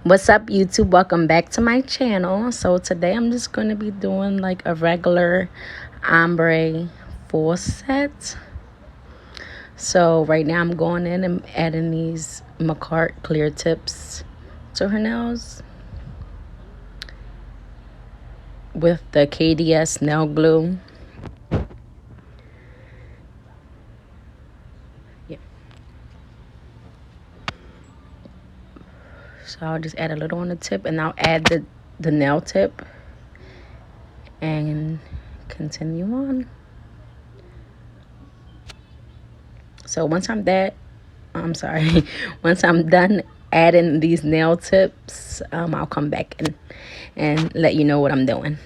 What's up, YouTube? Welcome back to my channel. So today I'm just going to be doing like a regular ombre full set. So right now I'm going in and adding these Macart clear tips to her nails with the KDS nail glue. Yeah. So I'll just add a little on the tip, and I'll add the nail tip and continue on. So once I'm done adding these nail tips, I'll come back and let you know what I'm doing.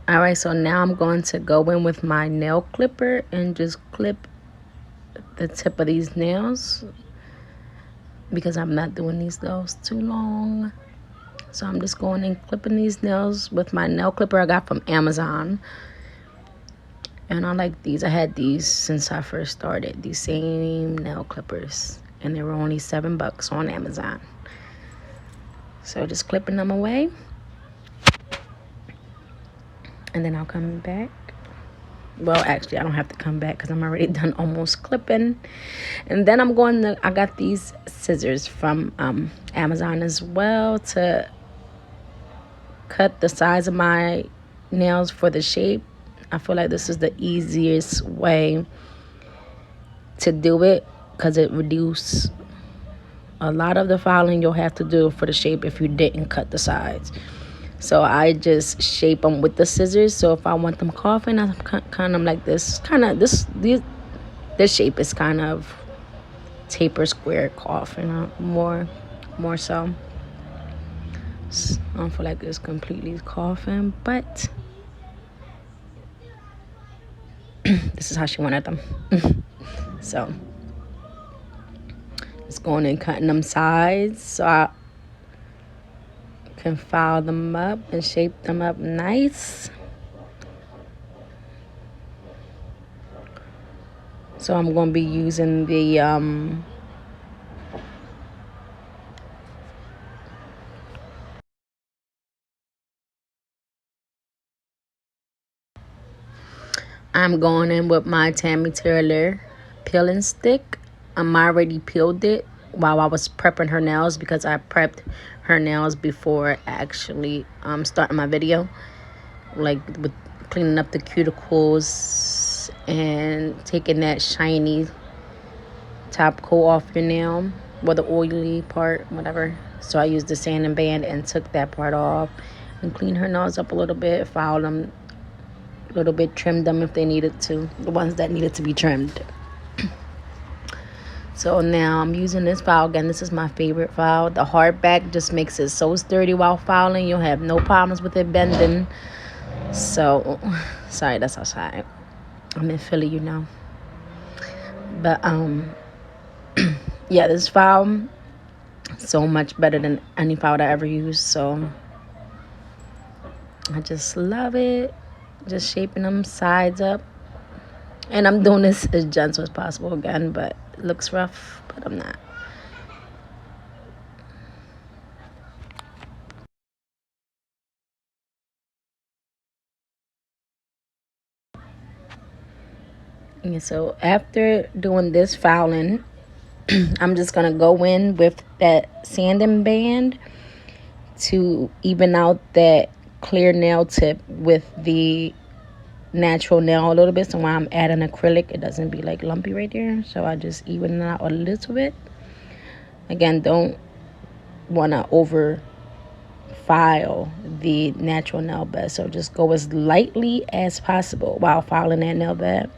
All right, so now I'm going to go in with my nail clipper and just clip the tip of these nails because I'm not doing these nails too long. So I'm just going and clipping these nails with my nail clipper I got from Amazon. And I like these. I had these since I first started, these same nail clippers. And they were only $7 on Amazon. So just clipping them away. And then I'll come back. Well, actually, I don't have to come back because I'm already done almost clipping. And then I got these scissors from Amazon as well to cut the size of my nails for the shape. I feel like this is the easiest way to do it because it reduces a lot of the filing you'll have to do for the shape if you didn't cut the sides. So I just shape them with the scissors. So if I want them coffin, I'm kind of like this. This shape is kind of taper square coffin, more so. I don't feel like it's completely coffin, but this is how she wanted them. So just going and cutting them sides so I can file them up and shape them up nice. So I'm going to be using the I'm going in with my Tammy Taylor peeling stick. I'm already peeled it while I was prepping her nails because I prepped her nails before actually starting my video, like with cleaning up the cuticles and taking that shiny top coat off your nail, or the oily part, whatever. So I used the sanding band and took that part off and cleaned her nails up a little bit, filed them a little bit, trimmed them if they needed to, the ones that needed to be trimmed. So now I'm using this file again. This is my favorite file. The hardback just makes it so sturdy while filing. You'll have no problems with it bending. So, sorry, that's outside. I'm in Philly, you know. But, yeah, this file so much better than any powder I ever used. So I just love it. Just shaping them sides up. And I'm doing this as gentle as possible again, but it looks rough, but I'm not. And so after doing this filing, I'm just going to go in with that sanding band to even out that clear nail tip with the natural nail a little bit. So when I'm adding acrylic, it doesn't be like lumpy right there. So I just even it out a little bit. Again, don't want to over file the natural nail bed. So just go as lightly as possible while filing that nail bed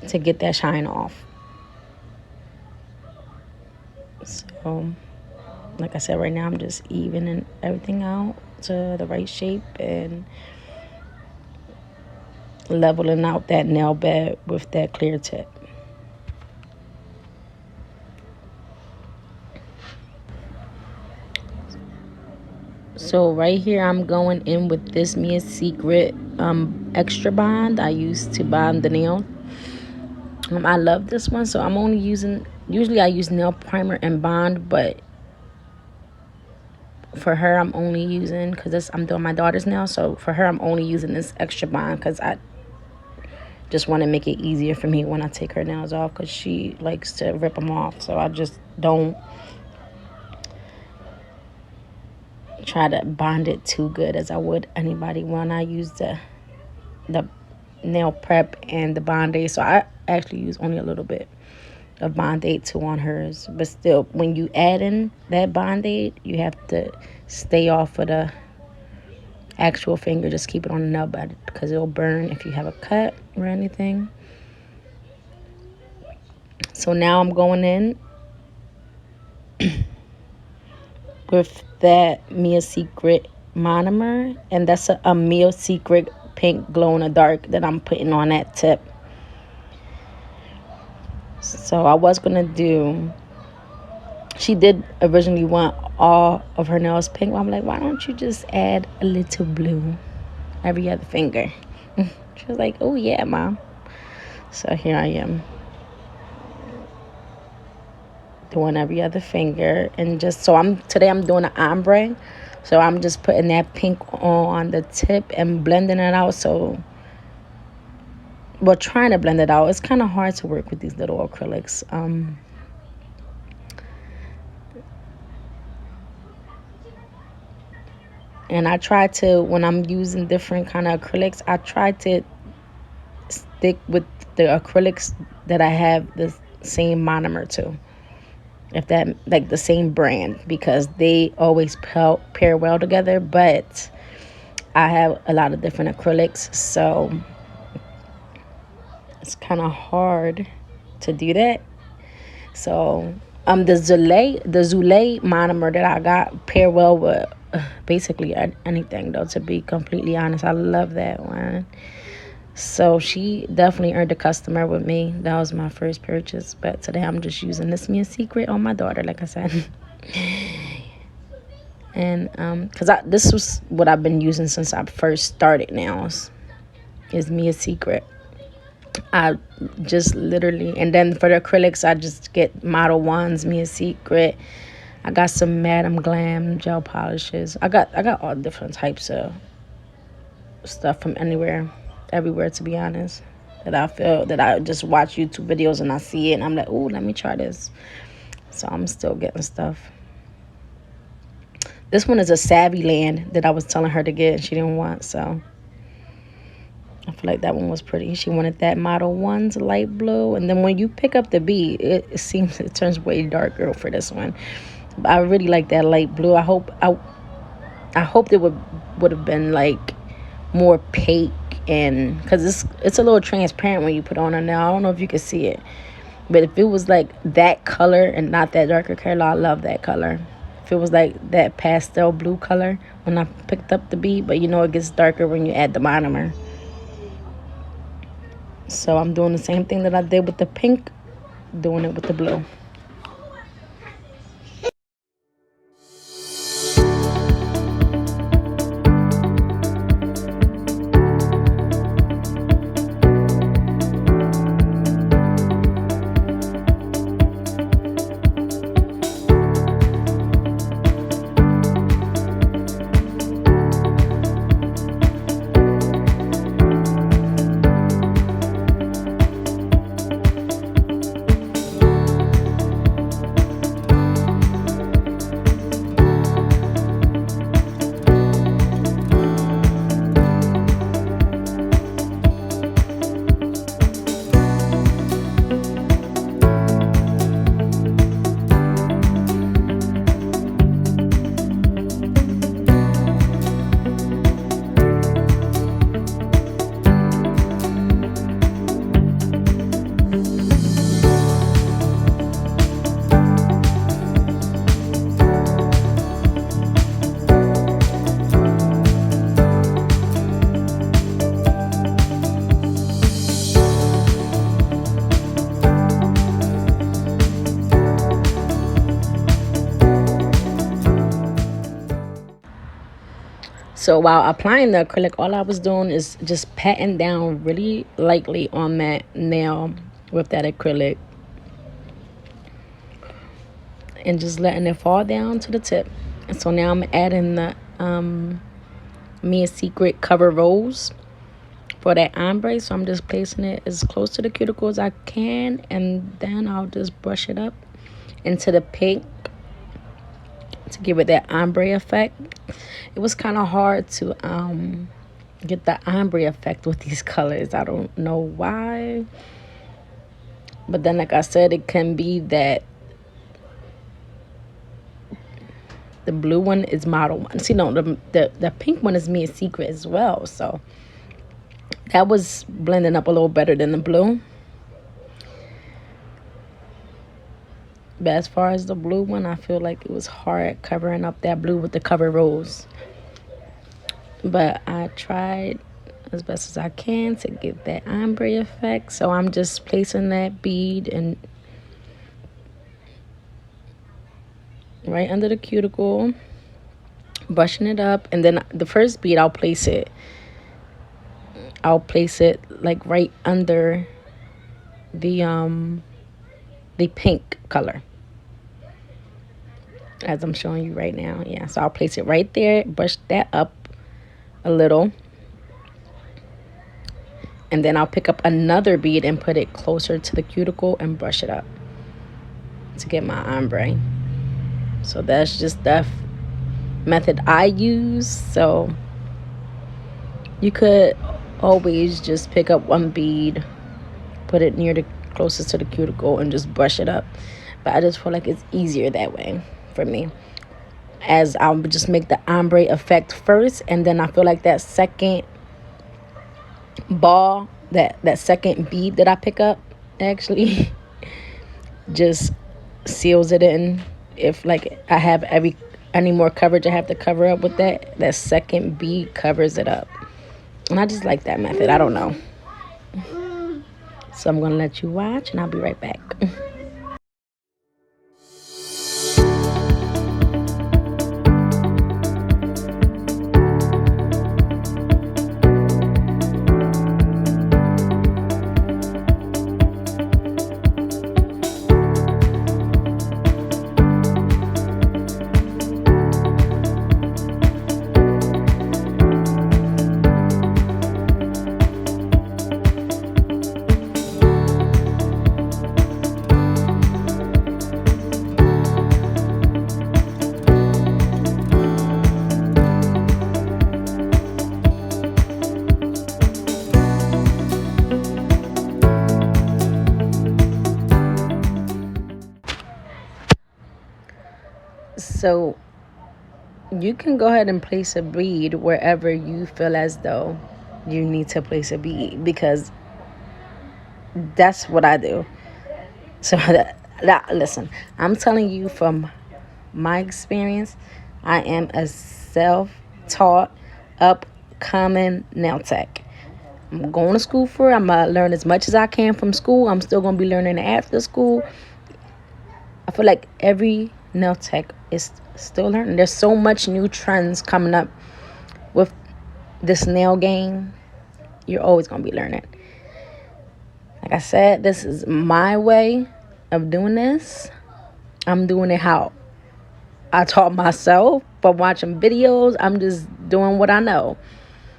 to get that shine off. So like I said, right now I'm just evening everything out to the right shape and leveling out that nail bed with that clear tip. So right here I'm going in with this Mia Secret extra bond I used to bond the nail. I love this one, so I'm only using, usually I use nail primer and bond, but for her I'm only using, because I'm doing my daughter's nail, so for her I'm only using this extra bond because I just want to make it easier for me when I take her nails off, because she likes to rip them off. So I just don't try to bond it too good as I would anybody when I use the nail prep and the Band-Aid. So I actually use only a little bit of Band-Aid too on hers, but still when you add in that Band-Aid you have to stay off of the actual finger. Just keep it on the nail bed because it'll burn if you have a cut or anything. So now I'm going in with that Mia Secret monomer, and that's a Mia Secret pink glow in the dark that I'm putting on that tip. So I was gonna do, she did originally want all of her nails pink. I'm like, why don't you just add a little blue every other finger? She was like, oh yeah, Mom. So here I am doing every other finger, and just so today I'm doing an ombre, so I'm just putting that pink on the tip and blending it out. So we're trying to blend it out. It's kind of hard to work with these little acrylics. And I try to, when I'm using different kind of acrylics, I try to stick with the acrylics that I have the same monomer to, if that, like the same brand, because they always pair well together. But I have a lot of different acrylics, so it's kind of hard to do that. So the Zulay monomer that I got pair well with basically anything, though, to be completely honest. I love that one. So she definitely earned a customer with me. That was my first purchase. But today I'm just using this Mia Secret on my daughter, like I said. And because this was what I've been using since I first started nails, is Mia Secret. I just literally, and then for the acrylics I just get Model 1s, Mia Secret. I got some Madam Glam gel polishes. I got all different types of stuff from everywhere, to be honest, that I feel that I just watch YouTube videos and I see it and I'm like, oh, let me try this. So I'm still getting stuff. This one is a Savvy Land that I was telling her to get and she didn't want, so I feel like that one was pretty. She wanted that Model 1's light blue, and then when you pick up the bead, it seems it turns way darker for this one. But I really like that light blue. I hope it would have been like more opaque, and because it's a little transparent when you put on it now. I don't know if you can see it, but if it was like that color and not that darker color, I love that color. If it was like that pastel blue color when I picked up the bead, but it gets darker when you add the monomer. So I'm doing the same thing that I did with the pink, doing it with the blue. So while applying the acrylic, all I was doing is just patting down really lightly on that nail with that acrylic and just letting it fall down to the tip. And so now I'm adding the Mia Secret Cover Rose for that ombre. So I'm just placing it as close to the cuticle as I can, and then I'll just brush it up into the pink to give it that ombre effect. It was kind of hard to get the ombre effect with these colors. I don't know why, but then like I said, it can be that the blue one is Model One. See, no, the pink one is Mia Secret as well. So that was blending up a little better than the blue. But as far as the blue one, I feel like it was hard covering up that blue with the Cover Rose. But I tried as best as I can to get that ombre effect. So I'm just placing that bead and right under the cuticle, brushing it up, and then the first bead I'll place it like right under the pink color, as I'm showing you right now. Yeah, so I'll place it right there, brush that up a little, and then I'll pick up another bead and put it closer to the cuticle and brush it up to get my ombre. So that's just the method I use. So you could always just pick up one bead, put it near the closest to the cuticle, and just brush it up. But I just feel like it's easier that way for me, as I'll just make the ombre effect first, and then I feel like that second ball, that second bead that I pick up actually just seals it in. If like I have any more coverage I have to cover up with, that second bead covers it up. And I just like that method. I don't know. So I'm going to let you watch, and I'll be right back. So you can go ahead and place a bead wherever you feel as though you need to place a bead, because that's what I do. So listen, I'm telling you from my experience, I am a self-taught, upcoming nail tech. I'm going to school for it. I'm going to learn as much as I can from school. I'm still going to be learning after school. I feel like every nail tech is still learning. There's so much new trends coming up with this nail game. You're always going to be learning. Like I said, this is my way of doing this. I'm doing it how I taught myself from watching videos. I'm just doing what I know.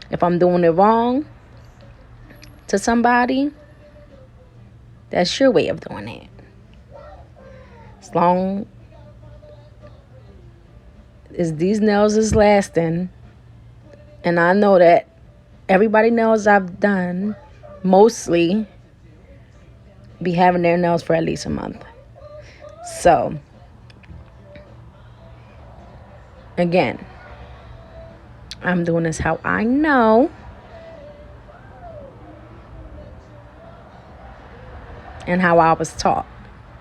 If I'm doing it wrong to somebody, that's your way of doing it. As long as these nails is lasting, and I know that everybody nails I've done mostly be having their nails for at least a month. So again, I'm doing this how I know, and how I was taught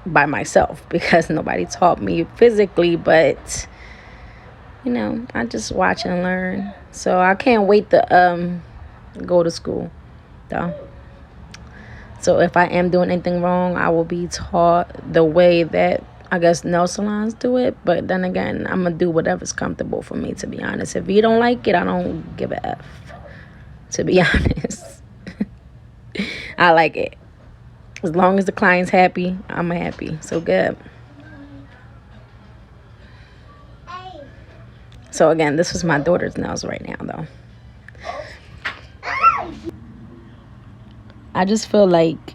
by myself, because nobody taught me physically, but you know, I just watch and learn. So I can't wait to go to school though. So if I am doing anything wrong, I will be taught the way that I guess nail salons do it, but then again, I'm gonna do whatever's comfortable for me, to be honest. If you don't like it, I don't give a F, to be honest. I like it. As long as the client's happy, I'm happy. So good. So again, this was my daughter's nails right now, though. I just feel like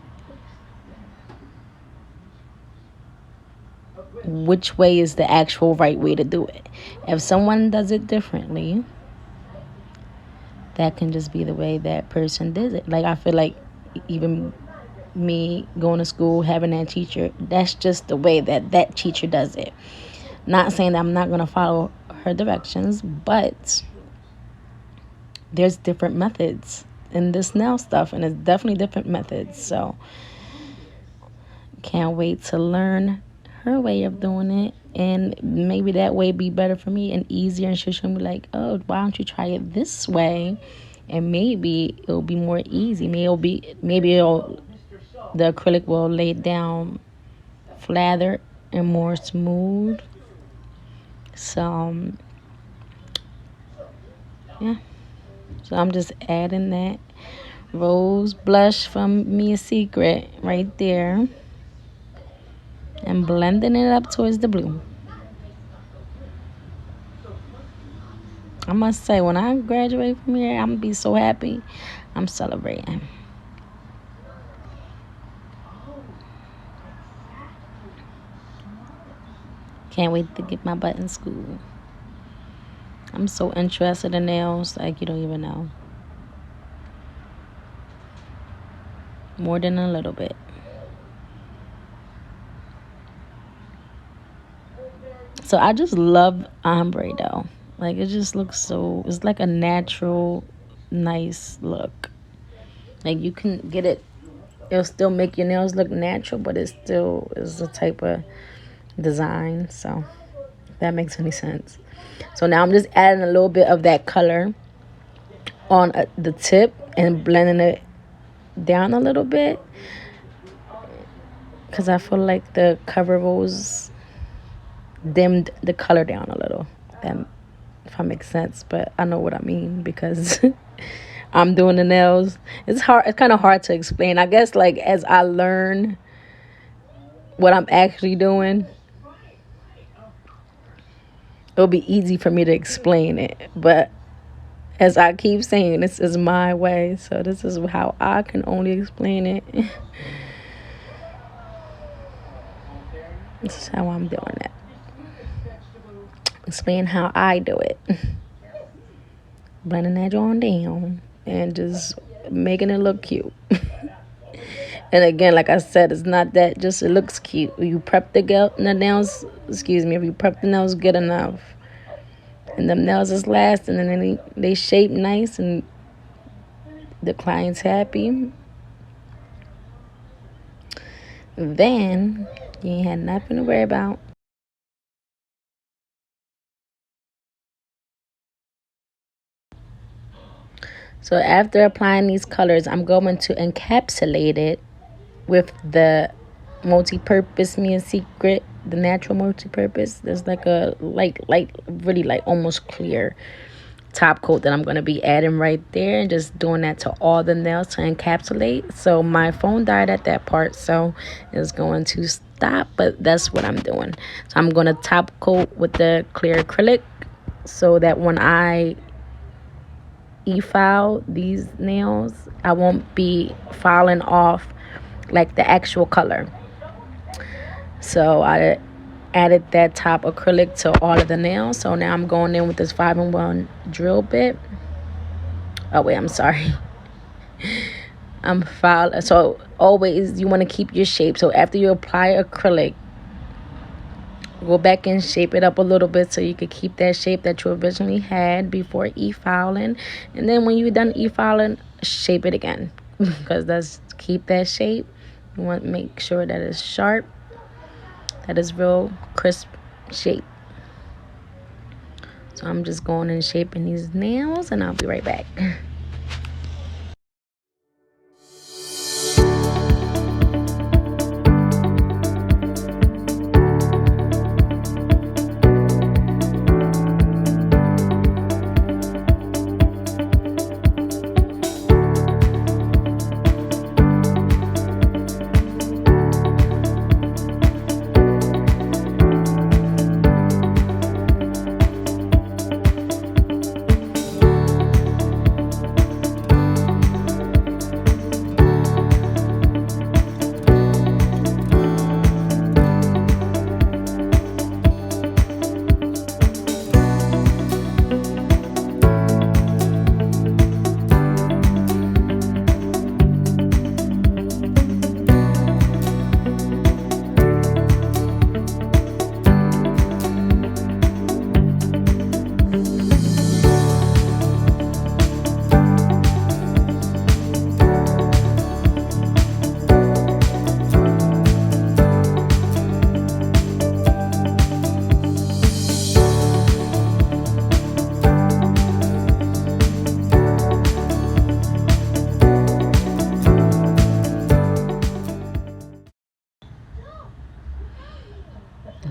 which way is the actual right way to do it. If someone does it differently, that can just be the way that person does it. Like, I feel like even me going to school, having that teacher, that's just the way that that teacher does it. Not saying that I'm not going to follow her directions, but there's different methods in this nail stuff, and it's definitely different methods. So can't wait to learn her way of doing it, and maybe that way be better for me and easier, and she'll be like, oh, why don't you try it this way, and maybe it'll be more easy. The acrylic will lay down flatter and more smooth. So yeah, so I'm just adding that rose blush from Me a Secret right there and blending it up towards the blue. I must say, when I graduate from here, I'm gonna be so happy. I'm celebrating. Can't wait to get my butt in school. I'm so interested in nails, like you don't even know. More than a little bit. So I just love ombre though. Like, it just looks so, it's like a natural, nice look. Like, you can get it, it'll still make your nails look natural, but it still is a type of design. So if that makes any sense. So now I'm just adding a little bit of that color on the tip and blending it down a little bit, because I feel like the cover rose dimmed the color down a little. If that makes sense, but I know what I mean, because I'm doing the nails. It's kind of hard to explain. I guess, like, as I learn what I'm actually doing, it'll be easy for me to explain it. But as I keep saying, this is my way, so this is how I can only explain it. This is how I'm doing it. Explain how I do it. Blending that on down and just making it look cute. And again, like I said, it's not that just it looks cute. You prep the nails, if you prep the nails good enough, and the nails is lasting, and then they shape nice, and the client's happy, then you ain't had nothing to worry about. So after applying these colors, I'm going to encapsulate it with the multi-purpose Me a Secret, the natural multi-purpose. There's like a light, really like almost clear top coat that I'm going to be adding right there, and just doing that to all the nails to encapsulate. So my phone died at that part, so it's going to stop, but that's what I'm doing. So I'm going to top coat with the clear acrylic, so that when I e-file these nails, I won't be filing off like the actual color. So I added that top acrylic to all of the nails. So now I'm going in with this 5-in-1 drill bit. Oh wait, I'm sorry. I'm filing. So always you want to keep your shape. So after you apply acrylic, go back and shape it up a little bit, so you could keep that shape that you originally had before e-filing. And then when you're done e-filing, shape it again, because that's keep that shape. You want to make sure that it's sharp, that is real crisp shape. So I'm just going and shaping these nails, and I'll be right back.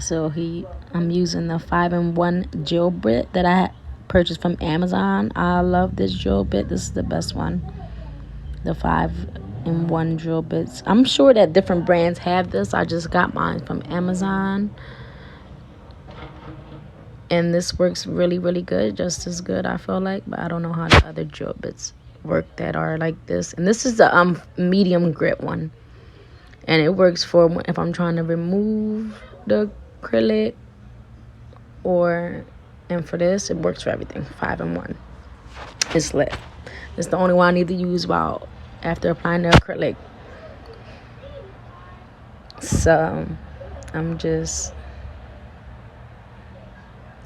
So I'm using the 5-in-1 gel bit that I purchased from Amazon. I love this drill bit. This is the best one. The 5-in-1 drill bits. I'm sure that different brands have this. I just got mine from Amazon. And this works really, really good. Just as good, I feel like. But I don't know how the other drill bits work that are like this. And this is the medium grit one. And it works for if I'm trying to remove the acrylic, and for this, it works for everything. 5-in-1. It's lit. It's the only one I need to use while after applying the acrylic. So I'm just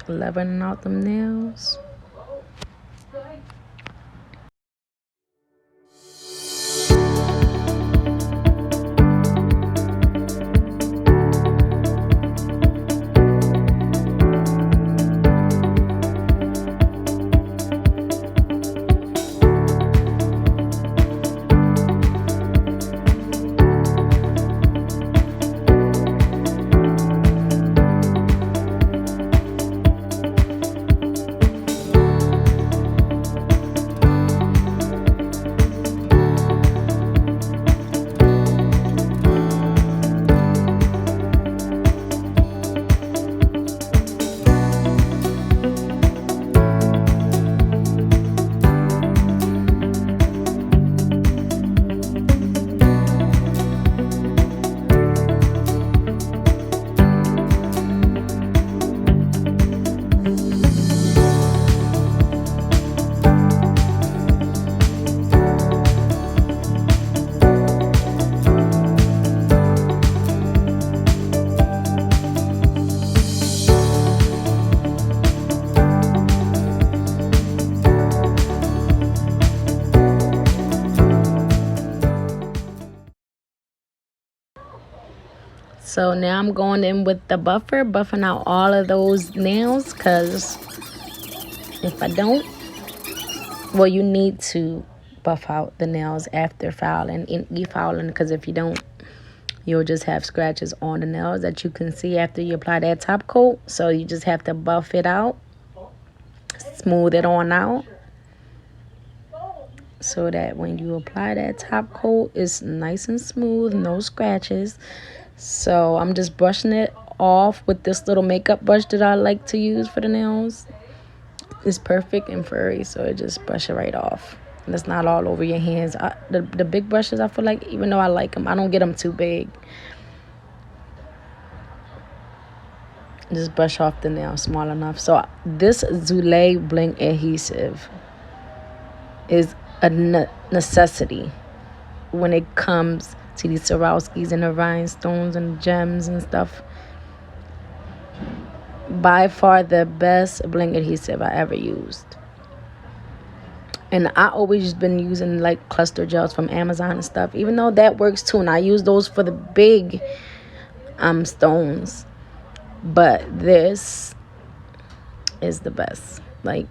leveling out them nails. So now I'm going in with the buffer, buffing out all of those nails, because if I don't, well, you need to buff out the nails after filing and e-filing, because if you don't, you'll just have scratches on the nails that you can see after you apply that top coat. So you just have to buff it out, smooth it on out, so that when you apply that top coat, it's nice and smooth, no scratches. So I'm just brushing it off with this little makeup brush that I like to use for the nails. It's perfect and furry, so it just brush it right off. And it's not all over your hands. The big brushes, I feel like, even though I like them, I don't get them too big. Just brush off the nail small enough. So this Zulay Bling adhesive is a necessity when it comes to these Swarovskis and the rhinestones and gems and stuff. By far the best bling adhesive I ever used. And I always been using like cluster gels from Amazon and stuff, even though that works too, and I use those for the big stones. But this is the best. Like,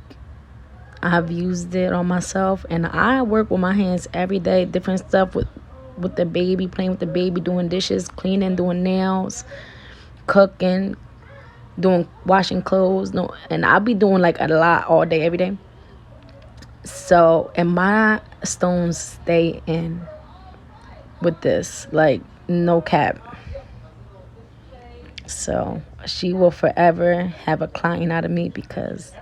I've used it on myself, and I work with my hands every day, different stuff with the baby, playing with the baby, doing dishes, cleaning, doing nails, cooking, washing clothes. No, and I'll be doing like a lot all day, every day. So, and my stones stay in with this, like, no cap. So she will forever have a client out of me, because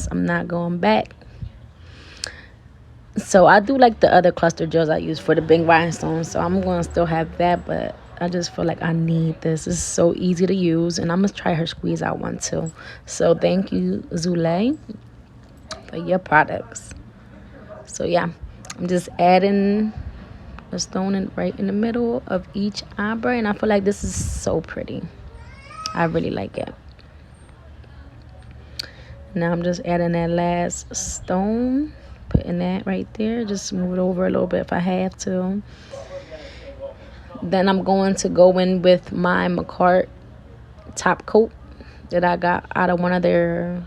I'm not going back. So I do like the other cluster gels I use for the big rhinestones, so I'm going to still have that, but I just feel like I need this. It's so easy to use, and I'm going to try her squeeze out one too. So thank you, Zulay, for your products. So yeah, I'm just adding a stone right in the middle of each ombre, and I feel like this is so pretty. I really like it. Now I'm just adding that last stone, putting that right there. Just move it over a little bit if I have to. Then I'm going to go in with my McCart top coat that I got out of one of their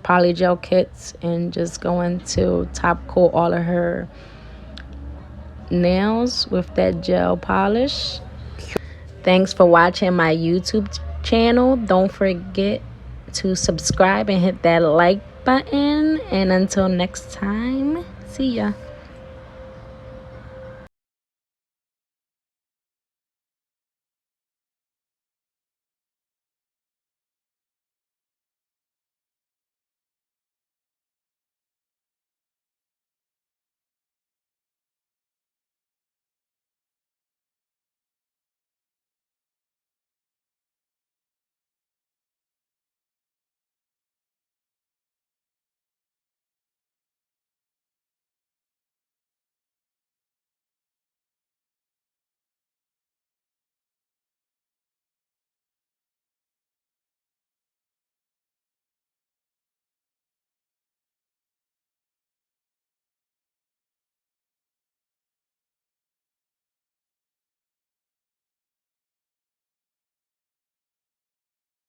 polygel kits, and just going to top coat all of her nails with that gel polish. Thanks for watching my YouTube channel. Don't forget to subscribe and hit that like button. And until next time, see ya.